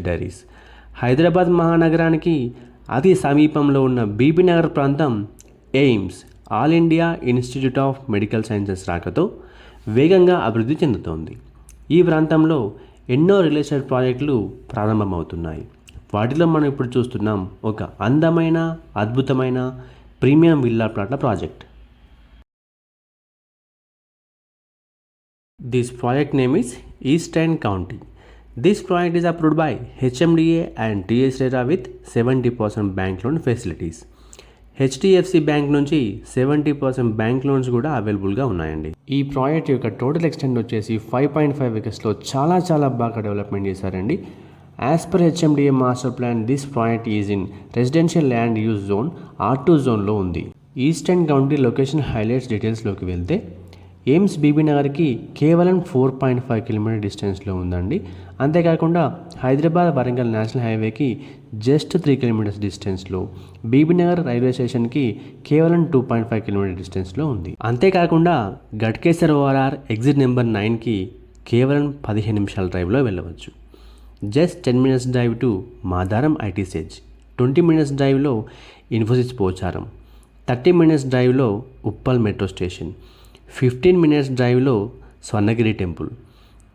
Diaries. Hyderabad మహానగరానికి అతి సమీపంలో ఉన్న బీబీనగర్ ప్రాంతం AIIMS all India institute of medical sciences రాకతో వేగంగా అభివృద్ధి చెందుతోంది. ఈ ప్రాంతంలో ఎన్నో రియల్ ఎస్టేట్ ప్రాజెక్టులు ప్రారంభమవుతున్నాయి. వాటిలో మనం ఇప్పుడు చూస్తున్నాం ఒక అందమైన అద్భుతమైన ప్రీమియం విల్లా ప్లాట్ల project. This project name is Eastern County. This project is approved by HMDA and TS RERA with 70% bank loan facilities. HDFC bank నుంచి 70% బ్యాంక్ లోన్స్ కూడా అవైలబుల్గా ఉన్నాయండి. ఈ ప్రాజెక్ట్ యొక్క టోటల్ ఎక్స్టెంట్ వచ్చేసి 5.5 acresలో చాలా బాగా డెవలప్మెంట్ చేశారండి. As per HMDA master plan this project is in residential land use zone R2 జోన్లో ఉంది. ఈస్టర్న్ కౌంటీ లొకేషన్ హైలైట్స్ డీటెయిల్స్లోకి వెళ్తే ఎయిమ్స్ బీబీనగర్కి కేవలం 4.5 కిలోమీటర్ డిస్టెన్స్లో ఉందండి. అంతేకాకుండా హైదరాబాద్ వరంగల్ నేషనల్ హైవేకి జస్ట్ 3 కిలోమీటర్స్ డిస్టెన్స్లో, బీబీనగర్ రైల్వే స్టేషన్కి కేవలం 2.5 కిలోమీటర్ డిస్టెన్స్లో ఉంది. అంతేకాకుండా గట్కేసర్ ఓఆర్ఆర్ ఎగ్జిట్ నెంబర్ 9కి కేవలం 15 నిమిషాల డ్రైవ్లో వెళ్ళవచ్చు. Just 10 minutes drive to Madaram IT SEZ, 20 minutes డ్రైవ్లో ఇన్ఫోసిస్ పోచారం, 30 minutes డ్రైవ్లో ఉప్పల్ మెట్రో స్టేషన్, 15 minutes డ్రైవ్లో Swarnagiri temple,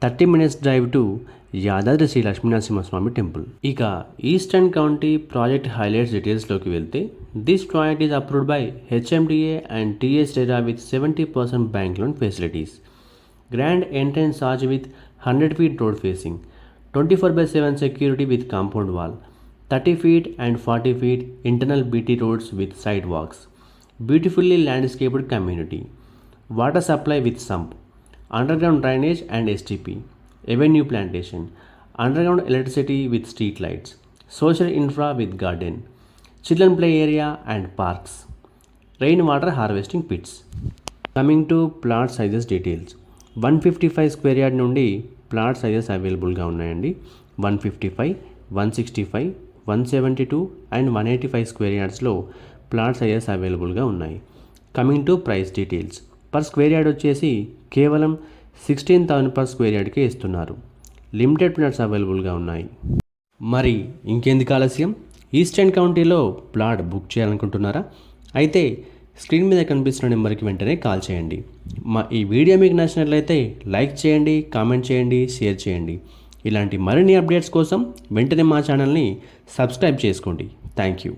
30 minutes drive to Yadadri Sri Lakshminarasimhaswamy temple. ఇక ఈస్టర్న్ కౌంటీ ప్రాజెక్ట్ హైలైట్స్ డీటెయిల్స్లోకి వెళ్తే this project is approved by HMDA and TS RERA with 70% bank loan facilities. Grand entrance arch with 100 feet road facing, 24/7 security with compound wall, 30 feet and 40 feet internal BT roads with side walks, beautifully landscaped community, water supply with sump, underground drainage and STP, avenue plantation, underground electricity with street lights, social infra with garden, children play area and parks, rain water harvesting pits. Coming to plot sizes details. 155 square yard నుండి plot sizes అవైలబుల్గా ఉన్నాయండి. 155, 165, 172 and 185 square yardsలో plot sizes అవైలబుల్గా ఉన్నాయి. Coming to price details. Per square yard వచ్చేసి కేవలం 16,000 per square యార్డ్కే ఇస్తున్నారు. Limited plots అవైలబుల్గా ఉన్నాయి. మరి ఇంకెందుకు ఆలస్యం, ఈస్టర్న్ కౌంటీలో ప్లాట్ బుక్ చేయాలనుకుంటున్నారా? అయితే స్క్రీన్ మీద కనిపిస్తున్న నెంబర్కి వెంటనే కాల్ చేయండి. మా ఈ వీడియో మీకు నచ్చినట్లయితే లైక్ చేయండి, కామెంట్ చేయండి, షేర్ చేయండి. ఇలాంటి మరిన్ని అప్డేట్స్ కోసం వెంటనే మా ఛానల్ని సబ్స్క్రైబ్ చేసుకోండి. Thank you.